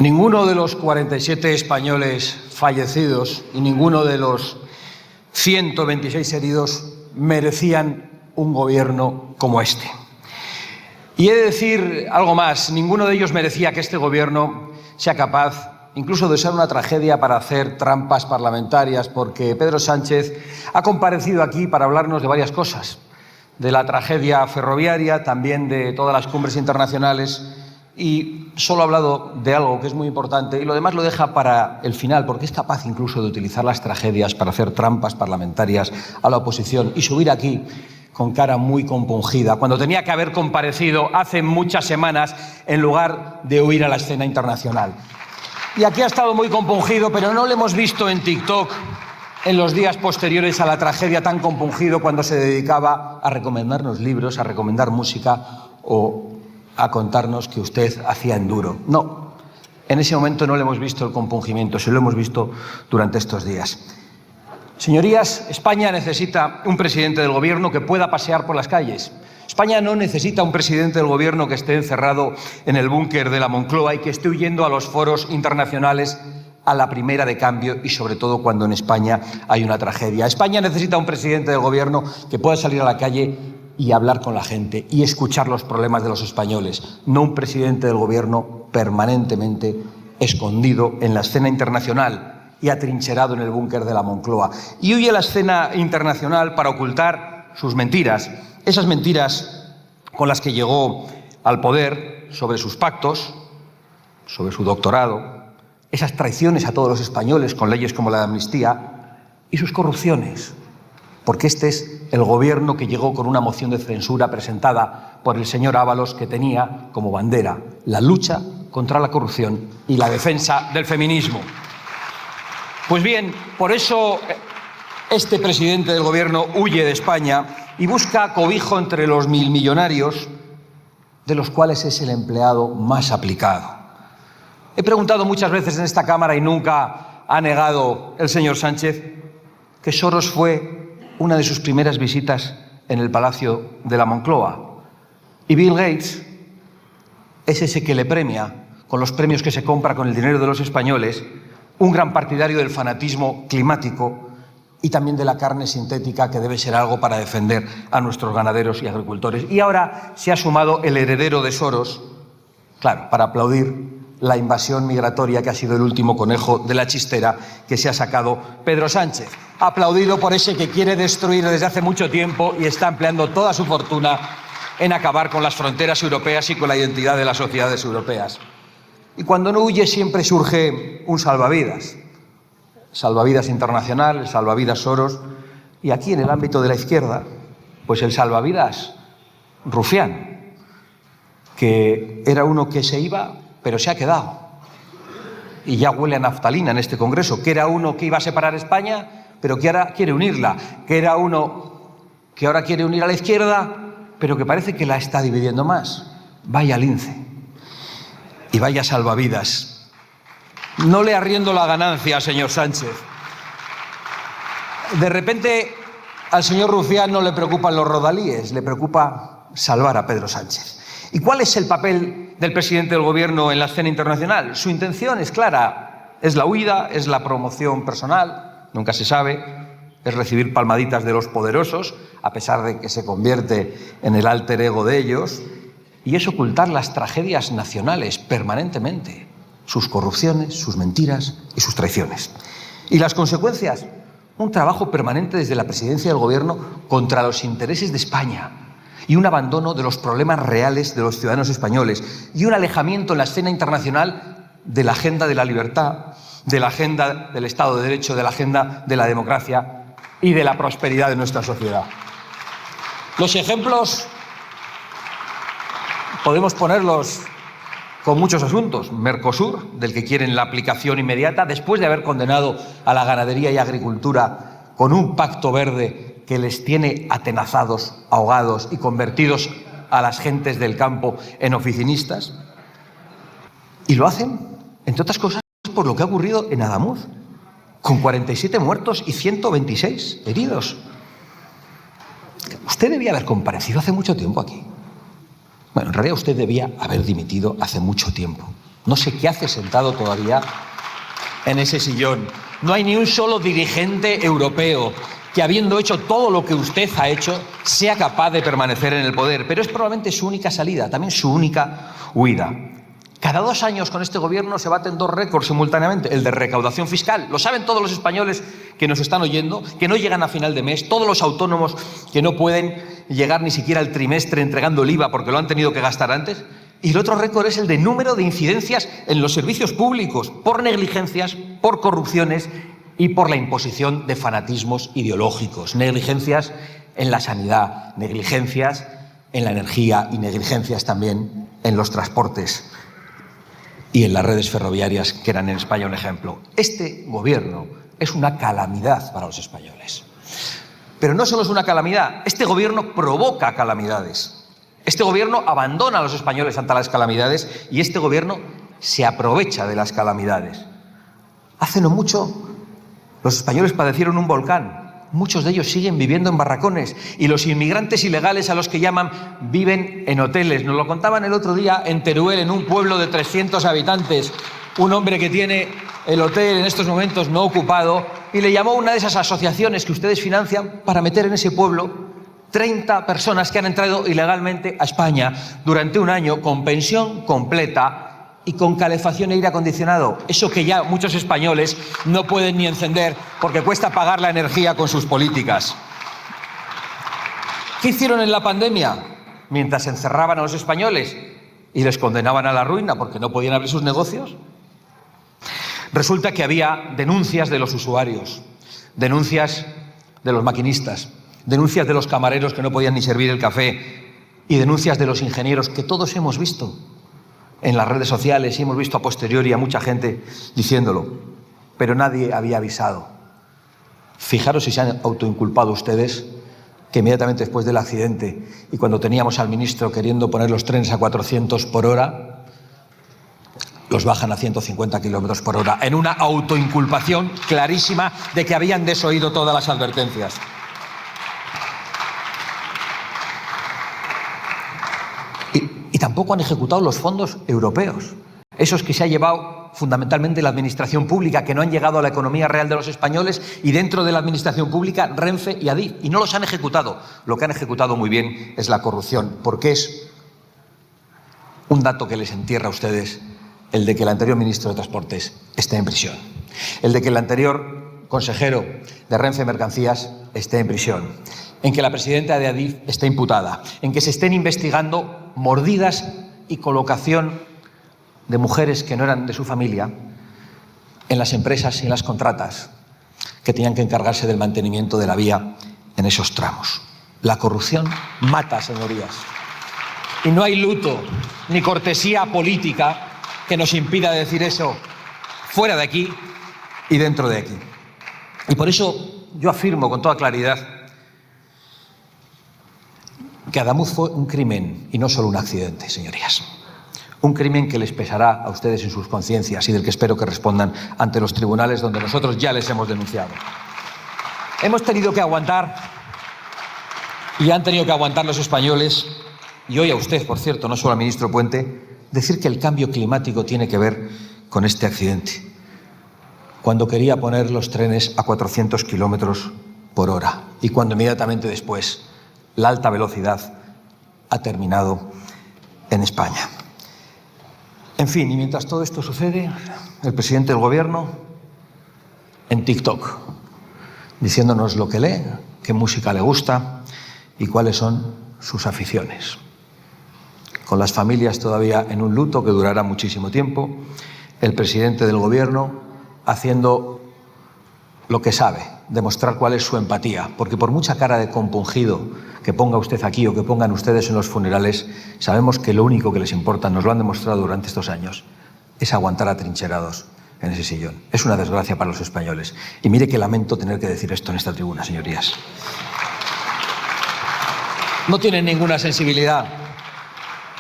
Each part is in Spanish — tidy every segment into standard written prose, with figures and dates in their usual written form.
Ninguno de los 47 españoles fallecidos y ninguno de los 126 heridos merecían un gobierno como este. Y he de decir algo más, ninguno de ellos merecía que este gobierno sea capaz incluso de usar una tragedia para hacer trampas parlamentarias, porque Pedro Sánchez ha comparecido aquí para hablarnos de varias cosas, de la tragedia ferroviaria, también de todas las cumbres internacionales, y solo ha hablado de algo que es muy importante y lo demás lo deja para el final, porque es capaz incluso de utilizar las tragedias para hacer trampas parlamentarias a la oposición y subir aquí con cara muy compungida, cuando tenía que haber comparecido hace muchas semanas en lugar de huir a la escena internacional. Y aquí ha estado muy compungido, pero no lo hemos visto en TikTok en los días posteriores a la tragedia, tan compungido cuando se dedicaba a recomendarnos libros, a recomendar música o a contarnos que usted hacía enduro. No, en ese momento no le hemos visto el compungimiento, se lo hemos visto durante estos días. Señorías, España necesita un presidente del gobierno que pueda pasear por las calles. España no necesita un presidente del gobierno que esté encerrado en el búnker de la Moncloa y que esté huyendo a los foros internacionales a la primera de cambio y sobre todo cuando en España hay una tragedia. España necesita un presidente del gobierno que pueda salir a la calle y hablar con la gente y escuchar los problemas de los españoles, no un presidente del gobierno permanentemente escondido en la escena internacional y atrincherado en el búnker de la Moncloa. Y huye a la escena internacional para ocultar sus mentiras, esas mentiras con las que llegó al poder, sobre sus pactos, sobre su doctorado, esas traiciones a todos los españoles con leyes como la de amnistía y sus corrupciones, porque este es el gobierno que llegó con una moción de censura presentada por el señor Ábalos que tenía como bandera la lucha contra la corrupción y la defensa del feminismo. Pues bien, por eso este presidente del gobierno huye de España y busca cobijo entre los milmillonarios, de los cuales es el empleado más aplicado. He preguntado muchas veces en esta Cámara y nunca ha negado el señor Sánchez que Soros fue una de sus primeras visitas en el Palacio de la Moncloa. Y Bill Gates es ese que le premia, con los premios que se compra con el dinero de los españoles, un gran partidario del fanatismo climático y también de la carne sintética, que debe ser algo para defender a nuestros ganaderos y agricultores. Y ahora se ha sumado el heredero de Soros, claro, para aplaudir la invasión migratoria, que ha sido el último conejo de la chistera que se ha sacado Pedro Sánchez. Aplaudido por ese que quiere destruir desde hace mucho tiempo y está empleando toda su fortuna en acabar con las fronteras europeas y con la identidad de las sociedades europeas. Y cuando no huye siempre surge un salvavidas. Salvavidas internacional, el salvavidas Soros, y aquí en el ámbito de la izquierda, pues el salvavidas Rufián, que era uno que se iba, pero se ha quedado. Y ya huele a naftalina en este Congreso, que era uno que iba a separar España, pero que ahora quiere unirla, que era uno que ahora quiere unir a la izquierda, pero que parece que la está dividiendo más. Vaya lince y vaya salvavidas. No le arriendo la ganancia, señor Sánchez. De repente al señor Rufián no le preocupan los rodalíes, le preocupa salvar a Pedro Sánchez. ¿Y cuál es el papel del presidente del gobierno en la escena internacional? Su intención es clara, es la huida, es la promoción personal, nunca se sabe, es recibir palmaditas de los poderosos, a pesar de que se convierte en el alter ego de ellos, y es ocultar las tragedias nacionales permanentemente, sus corrupciones, sus mentiras y sus traiciones. Y las consecuencias, un trabajo permanente desde la presidencia del gobierno contra los intereses de España y un abandono de los problemas reales de los ciudadanos españoles y un alejamiento en la escena internacional de la agenda de la libertad, de la agenda del Estado de Derecho, de la agenda de la democracia y de la prosperidad de nuestra sociedad. Los ejemplos podemos ponerlos con muchos asuntos. Mercosur, del que quieren la aplicación inmediata, después de haber condenado a la ganadería y agricultura con un pacto verde que les tiene atenazados, ahogados y convertidos a las gentes del campo en oficinistas. Y lo hacen, entre otras cosas, por lo que ha ocurrido en Adamuz, con 47 muertos y 126 heridos. Usted debía haber comparecido hace mucho tiempo aquí. Bueno, en realidad usted debía haber dimitido hace mucho tiempo. No sé qué hace sentado todavía en ese sillón. No hay ni un solo dirigente europeo que, habiendo hecho todo lo que usted ha hecho, sea capaz de permanecer en el poder. Pero es probablemente su única salida, también su única huida. Cada 2 años con este gobierno se baten 2 récords simultáneamente. El de recaudación fiscal. Lo saben todos los españoles que nos están oyendo, que no llegan a final de mes, todos los autónomos que no pueden llegar ni siquiera al trimestre entregando el IVA porque lo han tenido que gastar antes. Y el otro récord es el de número de incidencias en los servicios públicos por negligencias, por corrupciones y por la imposición de fanatismos ideológicos. Negligencias en la sanidad, negligencias en la energía y negligencias también en los transportes y en las redes ferroviarias, que eran en España un ejemplo. Este gobierno es una calamidad para los españoles. Pero no solo es una calamidad, este gobierno provoca calamidades. Este gobierno abandona a los españoles ante las calamidades y este gobierno se aprovecha de las calamidades. Hace no mucho los españoles padecieron un volcán. Muchos de ellos siguen viviendo en barracones y los inmigrantes ilegales, a los que llaman, viven en hoteles. Nos lo contaban el otro día en Teruel, en un pueblo de 300 habitantes. Un hombre que tiene el hotel en estos momentos no ocupado y le llamó a una de esas asociaciones que ustedes financian para meter en ese pueblo 30 personas que han entrado ilegalmente a España durante un año con pensión completa y con calefacción e aire acondicionado. Eso que ya muchos españoles no pueden ni encender porque cuesta pagar la energía con sus políticas. ¿Qué hicieron en la pandemia? Mientras encerraban a los españoles y les condenaban a la ruina porque no podían abrir sus negocios. Resulta que había denuncias de los usuarios, denuncias de los maquinistas, denuncias de los camareros que no podían ni servir el café y denuncias de los ingenieros que todos hemos visto en las redes sociales y hemos visto a posteriori a mucha gente diciéndolo, pero nadie había avisado. Fijaros si se han autoinculpado ustedes que inmediatamente después del accidente y cuando teníamos al ministro queriendo poner los trenes a 400 por hora, los bajan a 150 kilómetros por hora, en una autoinculpación clarísima de que habían desoído todas las advertencias. Y tampoco han ejecutado los fondos europeos, esos que se ha llevado fundamentalmente la administración pública, que no han llegado a la economía real de los españoles, y dentro de la administración pública Renfe y Adif, y no los han ejecutado. Lo que han ejecutado muy bien es la corrupción, porque es un dato que les entierra a ustedes el de que el anterior ministro de Transportes esté en prisión, el de que el anterior consejero de Renfe Mercancías esté en prisión, en que la presidenta de Adif esté imputada, en que se estén investigando mordidas y colocación de mujeres que no eran de su familia en las empresas y en las contratas que tenían que encargarse del mantenimiento de la vía en esos tramos. La corrupción mata, señorías. Y no hay luto ni cortesía política que nos impida decir eso fuera de aquí y dentro de aquí. Y por eso yo afirmo con toda claridad que Adamuz fue un crimen y no solo un accidente, señorías. Un crimen que les pesará a ustedes en sus conciencias y del que espero que respondan ante los tribunales donde nosotros ya les hemos denunciado. Hemos tenido que aguantar y han tenido que aguantar los españoles, y hoy a usted, por cierto, no solo al ministro Puente, decir que el cambio climático tiene que ver con este accidente, cuando quería poner los trenes a 400 kilómetros por hora y cuando inmediatamente después la alta velocidad ha terminado en España. En fin, y mientras todo esto sucede, el presidente del gobierno en TikTok, diciéndonos lo que lee, qué música le gusta y cuáles son sus aficiones. Con las familias todavía en un luto que durará muchísimo tiempo, el presidente del gobierno haciendo lo que sabe, demostrar cuál es su empatía, porque por mucha cara de compungido que ponga usted aquí o que pongan ustedes en los funerales, sabemos que lo único que les importa, nos lo han demostrado durante estos años, es aguantar atrincherados en ese sillón. Es una desgracia para los españoles. Y mire que lamento tener que decir esto en esta tribuna, señorías. No tienen ninguna sensibilidad.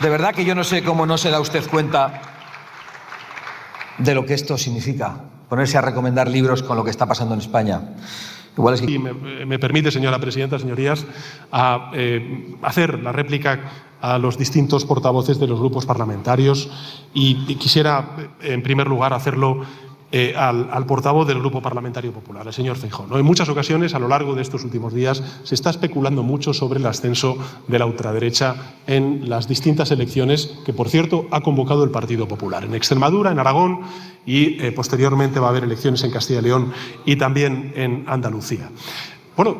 De verdad que yo no sé cómo no se da usted cuenta de lo que esto significa, ponerse a recomendar libros con lo que está pasando en España. Igual es que... Y me permite, señora presidenta, señorías, hacer la réplica a los distintos portavoces de los grupos parlamentarios y quisiera, en primer lugar, hacerlo al portavoz del Grupo Parlamentario Popular, el señor Feijóo, ¿no? En muchas ocasiones, a lo largo de estos últimos días, se está especulando mucho sobre el ascenso de la ultraderecha en las distintas elecciones que, por cierto, ha convocado el Partido Popular. En Extremadura, en Aragón y posteriormente va a haber elecciones en Castilla y León y también en Andalucía. Bueno,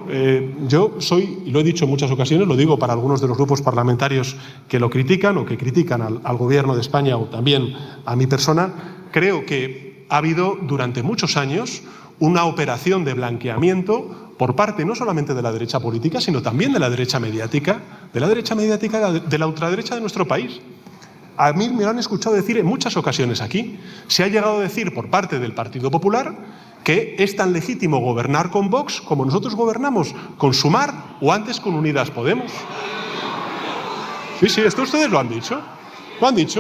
yo soy, y lo he dicho en muchas ocasiones, lo digo para algunos de los grupos parlamentarios que lo critican o que critican al Gobierno de España o también a mi persona, creo que ha habido durante muchos años una operación de blanqueamiento por parte no solamente de la derecha política, sino también de la derecha mediática, de la ultraderecha de nuestro país. A mí me lo han escuchado decir en muchas ocasiones aquí. Se ha llegado a decir por parte del Partido Popular que es tan legítimo gobernar con Vox como nosotros gobernamos con Sumar o antes con Unidas Podemos. Sí, esto ustedes lo han dicho. Lo han dicho.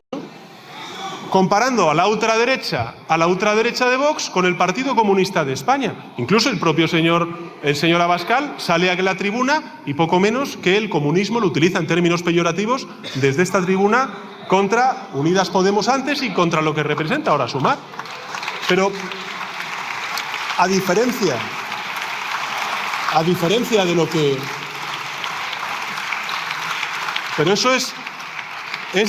Comparando a la ultraderecha de Vox con el Partido Comunista de España. Incluso el propio señor Abascal sale a la tribuna y poco menos que el comunismo lo utiliza en términos peyorativos desde esta tribuna contra Unidas Podemos antes y contra lo que representa ahora Sumar. Pero a diferencia de lo que... Pero eso es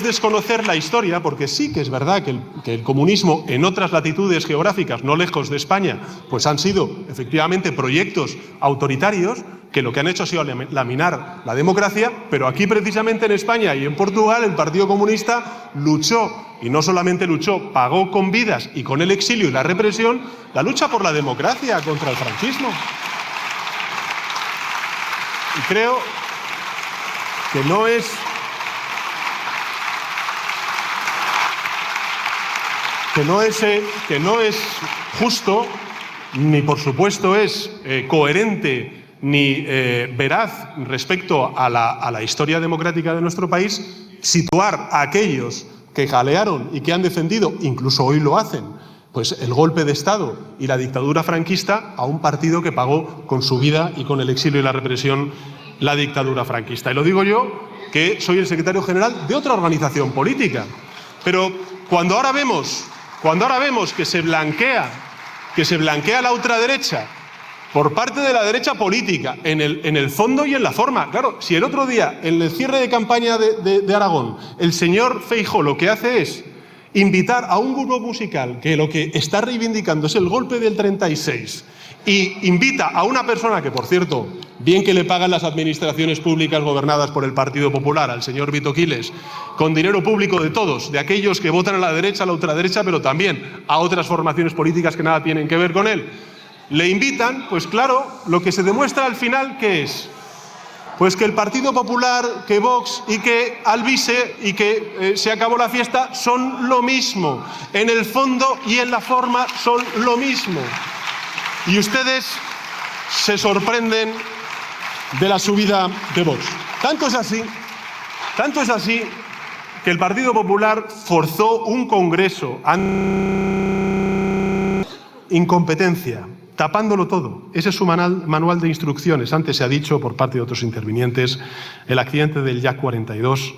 desconocer la historia, porque sí que es verdad que el comunismo en otras latitudes geográficas, no lejos de España, pues han sido efectivamente proyectos autoritarios que lo que han hecho ha sido laminar la democracia, pero aquí precisamente en España y en Portugal el Partido Comunista luchó, y no solamente luchó, pagó con vidas y con el exilio y la represión, la lucha por la democracia contra el franquismo. Y creo que no es justo, ni por supuesto es coherente ni veraz respecto a la historia democrática de nuestro país, situar a aquellos que jalearon y que han defendido, incluso hoy lo hacen, pues el golpe de Estado y la dictadura franquista a un partido que pagó con su vida y con el exilio y la represión la dictadura franquista. Y lo digo yo, que soy el secretario general de otra organización política. Pero cuando ahora vemos que se blanquea la ultraderecha por parte de la derecha política, en el fondo y en la forma. Claro, si el otro día, en el cierre de campaña de Aragón, el señor Feijóo lo que hace es invitar a un grupo musical que lo que está reivindicando es el golpe del 36 y invita a una persona que, por cierto, bien que le pagan las administraciones públicas gobernadas por el Partido Popular, al señor Vito Quiles, con dinero público de todos, de aquellos que votan a la derecha, a la ultraderecha, pero también a otras formaciones políticas que nada tienen que ver con él, le invitan, pues claro, lo que se demuestra al final, ¿qué es? Pues que el Partido Popular, que Vox y que Alvise y que se acabó la fiesta son lo mismo. En el fondo y en la forma son lo mismo. Y ustedes se sorprenden de la subida de Vox. Tanto es así que el Partido Popular forzó un congreso incompetencia, tapándolo todo. Ese es su manual de instrucciones. Antes se ha dicho por parte de otros intervinientes el accidente del Jack 42,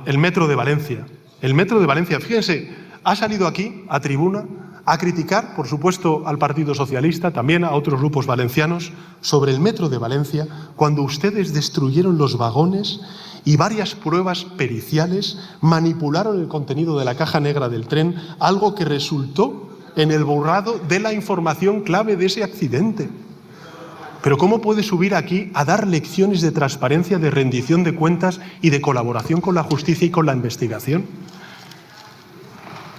el metro de Valencia. El metro de Valencia, fíjense, ha salido aquí a tribuna a criticar, por supuesto, al Partido Socialista, también a otros grupos valencianos, sobre el metro de Valencia, cuando ustedes destruyeron los vagones y varias pruebas periciales manipularon el contenido de la caja negra del tren, algo que resultó en el borrado de la información clave de ese accidente. Pero ¿cómo puede subir aquí a dar lecciones de transparencia, de rendición de cuentas y de colaboración con la justicia y con la investigación?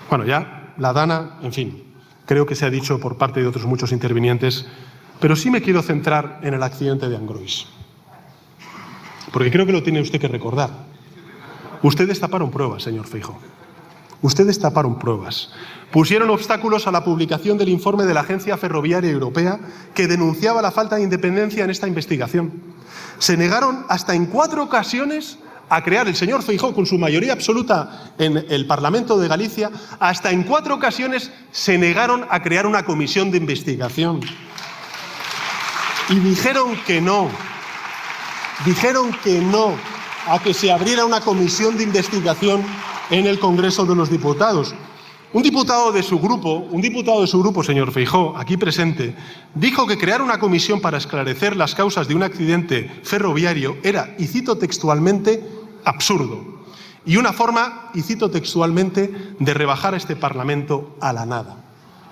Bueno, ya la Dana, en fin, creo que se ha dicho por parte de otros muchos intervinientes, pero sí me quiero centrar en el accidente de Angrois, porque creo que lo tiene usted que recordar. Ustedes taparon pruebas, señor Feijóo. Ustedes taparon pruebas. Pusieron obstáculos a la publicación del informe de la Agencia Ferroviaria Europea que denunciaba la falta de independencia en esta investigación. Se negaron hasta en 4 ocasiones a crear, el señor Feijóo, con su mayoría absoluta en el Parlamento de Galicia, hasta en 4 ocasiones se negaron a crear una comisión de investigación. Y dijeron que no. Dijeron que no. a que se abriera una comisión de investigación en el Congreso de los Diputados. Un diputado de su grupo, señor Feijóo, aquí presente, dijo que crear una comisión para esclarecer las causas de un accidente ferroviario era, y cito textualmente, absurdo. Y una forma, y cito textualmente, de rebajar a este Parlamento a la nada.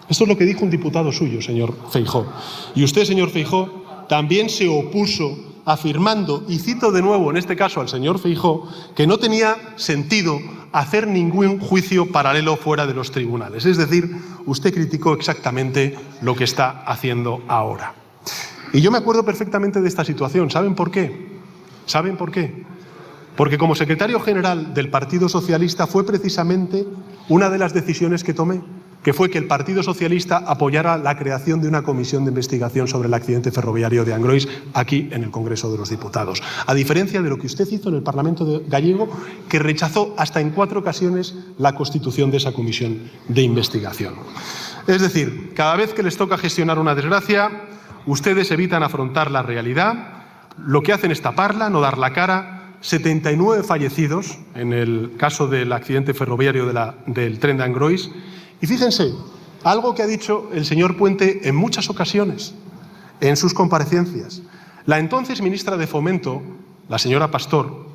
Esto es lo que dijo un diputado suyo, señor Feijóo. Y usted, señor Feijóo, también se opuso afirmando, y cito de nuevo en este caso al señor Feijóo, que no tenía sentido hacer ningún juicio paralelo fuera de los tribunales. Es decir, usted criticó exactamente lo que está haciendo ahora. Y yo me acuerdo perfectamente de esta situación. ¿Saben por qué? ¿Saben por qué? Porque como secretario general del Partido Socialista fue precisamente una de las decisiones que tomé, que fue que el Partido Socialista apoyara la creación de una comisión de investigación sobre el accidente ferroviario de Angrois aquí en el Congreso de los Diputados. A diferencia de lo que usted hizo en el Parlamento gallego, que rechazó hasta en 4 ocasiones la constitución de esa comisión de investigación. Es decir, cada vez que les toca gestionar una desgracia, ustedes evitan afrontar la realidad, lo que hacen es taparla, no dar la cara. 79 fallecidos en el caso del accidente ferroviario del tren de Angrois. Y fíjense, algo que ha dicho el señor Puente en muchas ocasiones, en sus comparecencias. La entonces ministra de Fomento, la señora Pastor,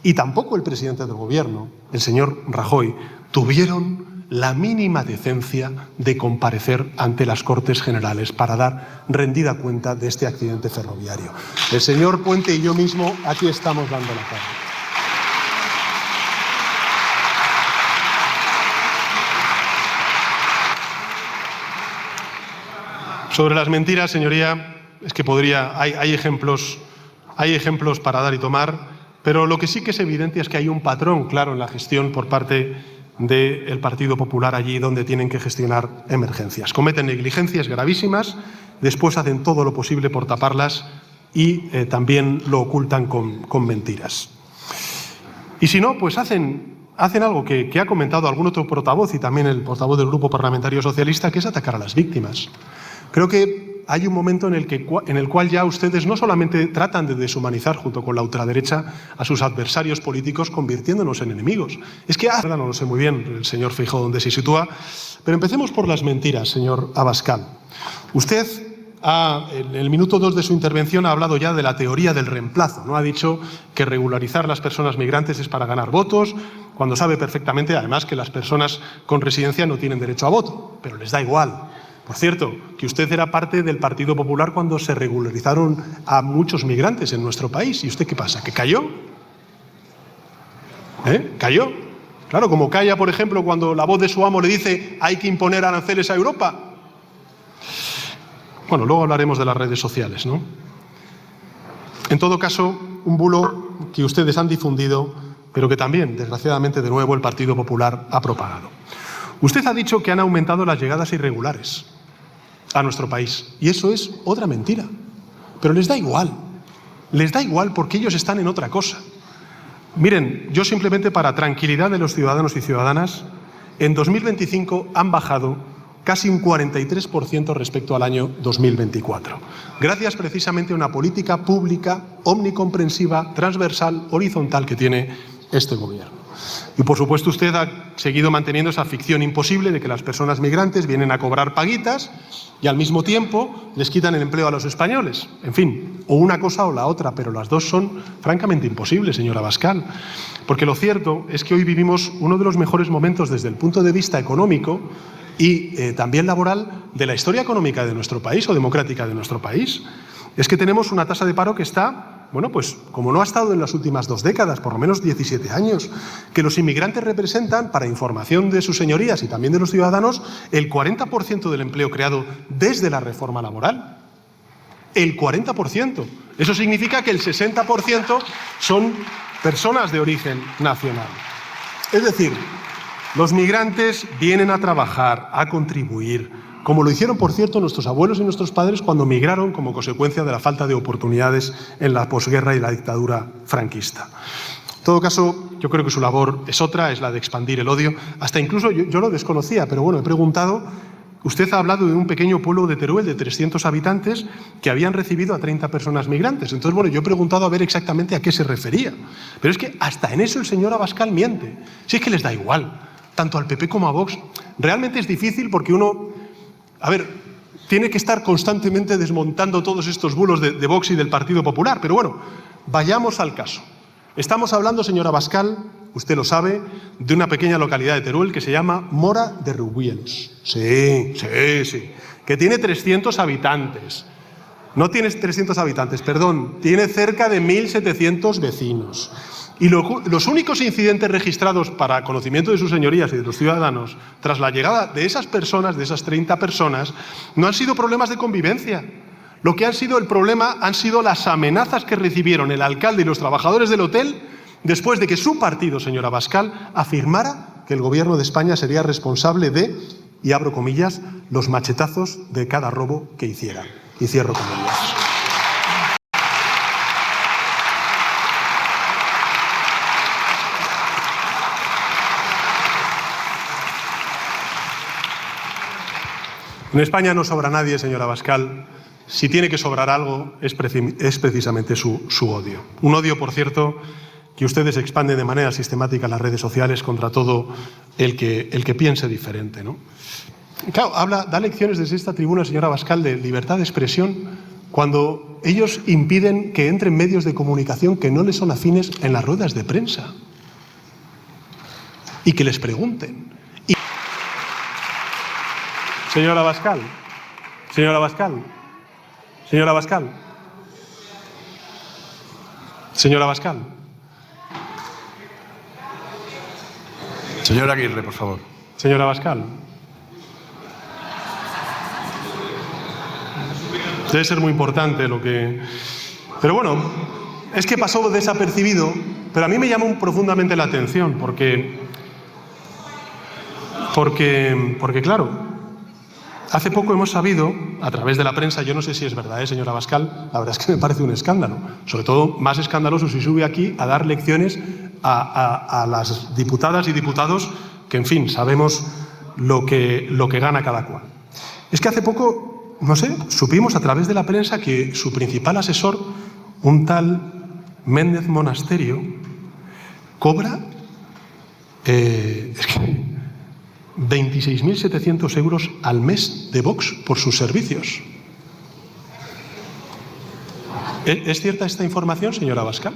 y tampoco el presidente del Gobierno, el señor Rajoy, tuvieron la mínima decencia de comparecer ante las Cortes Generales para dar rendida cuenta de este accidente ferroviario. El señor Puente y yo mismo aquí estamos dando la cara. Sobre las mentiras, señoría, es que hay ejemplos para dar y tomar, pero lo que sí que es evidente es que hay un patrón claro en la gestión por parte del Partido Popular allí donde tienen que gestionar emergencias. Cometen negligencias gravísimas, después hacen todo lo posible por taparlas y también lo ocultan con mentiras. Y si no, pues hacen algo que ha comentado algún otro portavoz y también el portavoz del Grupo Parlamentario Socialista, que es atacar a las víctimas. Creo que hay un momento en el cual ya ustedes no solamente tratan de deshumanizar junto con la ultraderecha a sus adversarios políticos convirtiéndonos en enemigos. Es que no lo sé muy bien el señor Feijóo dónde se sitúa, pero empecemos por las mentiras, señor Abascal. Usted en el minuto 2 de su intervención ha hablado ya de la teoría del reemplazo, ¿no? Ha dicho que regularizar las personas migrantes es para ganar votos, cuando sabe perfectamente además que las personas con residencia no tienen derecho a voto, pero les da igual. Por cierto, que usted era parte del Partido Popular cuando se regularizaron a muchos migrantes en nuestro país. ¿Y usted qué pasa? ¿Que cayó? ¿Cayó? Claro, como calla, por ejemplo, cuando la voz de su amo le dice hay que imponer aranceles a Europa. Bueno, luego hablaremos de las redes sociales, ¿no? En todo caso, un bulo que ustedes han difundido, pero que también, desgraciadamente, de nuevo el Partido Popular ha propagado. Usted ha dicho que han aumentado las llegadas irregulares a nuestro país. Y eso es otra mentira. Pero les da igual. Les da igual porque ellos están en otra cosa. Miren, yo simplemente para tranquilidad de los ciudadanos y ciudadanas, en 2025 han bajado casi un 43% respecto al año 2024. Gracias precisamente a una política pública omnicomprensiva, transversal, horizontal que tiene este gobierno. Y por supuesto usted ha seguido manteniendo esa ficción imposible de que las personas migrantes vienen a cobrar paguitas y al mismo tiempo les quitan el empleo a los españoles. En fin, o una cosa o la otra, pero las dos son francamente imposibles, señora Abascal. Porque lo cierto es que hoy vivimos uno de los mejores momentos desde el punto de vista económico y también laboral de la historia económica de nuestro país o democrática de nuestro país. Es que tenemos una tasa de paro que está, bueno, pues como no ha estado en las últimas 2 décadas, por lo menos 17 años, que los inmigrantes representan, para información de sus señorías y también de los ciudadanos, el 40% del empleo creado desde la reforma laboral. El 40%. Eso significa que el 60% son personas de origen nacional. Es decir, los migrantes vienen a trabajar, a contribuir, como lo hicieron, por cierto, nuestros abuelos y nuestros padres cuando migraron como consecuencia de la falta de oportunidades en la posguerra y la dictadura franquista. En todo caso, yo creo que su labor es otra, es la de expandir el odio. Hasta incluso, yo lo desconocía, pero bueno, he preguntado usted ha hablado de un pequeño pueblo de Teruel de 300 habitantes que habían recibido a 30 personas migrantes. Entonces, bueno, yo he preguntado a ver exactamente a qué se refería. Pero es que hasta en eso el señor Abascal miente. Si es que les da igual, tanto al PP como a Vox. Realmente es difícil porque uno, tiene que estar constantemente desmontando todos estos bulos de Vox y del Partido Popular. Pero bueno, vayamos al caso. Estamos hablando, señor Abascal, usted lo sabe, de una pequeña localidad de Teruel que se llama Mora de Rubielos. Sí, que tiene 300 habitantes. No tiene 300 habitantes, perdón, tiene cerca de 1.700 vecinos. Y los únicos incidentes registrados para conocimiento de sus señorías y de los ciudadanos tras la llegada de esas personas, de esas 30 personas, no han sido problemas de convivencia. Lo que han sido el problema han sido las amenazas que recibieron el alcalde y los trabajadores del hotel después de que su partido, señor Abascal, afirmara que el gobierno de España sería responsable de, y abro comillas, los machetazos de cada robo que hiciera. Y cierro comillas. En España no sobra nadie, señor Abascal. Si tiene que sobrar algo, es precisamente su odio. Un odio, por cierto, que ustedes expanden de manera sistemática en las redes sociales contra todo el que piense diferente, ¿no? Claro, da lecciones desde esta tribuna, señor Abascal, de libertad de expresión cuando ellos impiden que entren medios de comunicación que no les son afines en las ruedas de prensa y que les pregunten. Señor Abascal, señor Abascal, señor Abascal, señor Abascal. Señor Aguirre, por favor. Señor Abascal. Debe ser muy importante lo que... Pero bueno, es que pasó desapercibido, pero a mí me llamó profundamente la atención porque claro, hace poco hemos sabido, a través de la prensa, yo no sé si es verdad, señor Abascal, la verdad es que me parece un escándalo. Sobre todo, más escandaloso si sube aquí a dar lecciones a las diputadas y diputados que, en fin, sabemos lo que gana cada cual. Es que hace poco, no sé, supimos a través de la prensa que su principal asesor, un tal Méndez Monasterio, cobra 26.700 euros al mes de Vox por sus servicios. ¿Es cierta esta información, señor Abascal?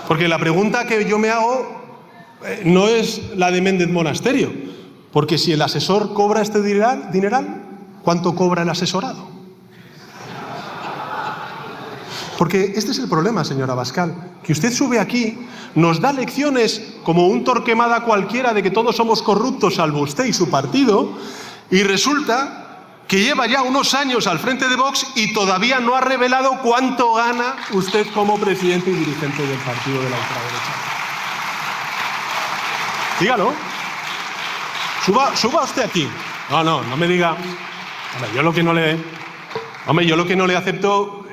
Porque la pregunta que yo me hago no es la de Méndez Monasterio, porque si el asesor cobra este dineral, ¿cuánto cobra el asesorado? Porque este es el problema, señor Abascal, que usted sube aquí, nos da lecciones como un Torquemada cualquiera de que todos somos corruptos salvo usted y su partido, y resulta que lleva ya unos años al frente de Vox y todavía no ha revelado cuánto gana usted como presidente y dirigente del partido de la ultraderecha. Dígalo. Suba usted aquí. No me diga. Hombre, yo lo que no le acepto.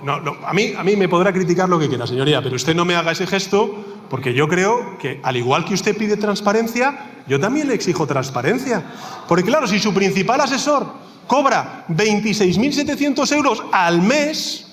A mí me podrá criticar lo que quiera, señoría, pero usted no me haga ese gesto porque yo creo que, al igual que usted pide transparencia, yo también le exijo transparencia. Porque claro, si su principal asesor cobra 26.700 euros al mes,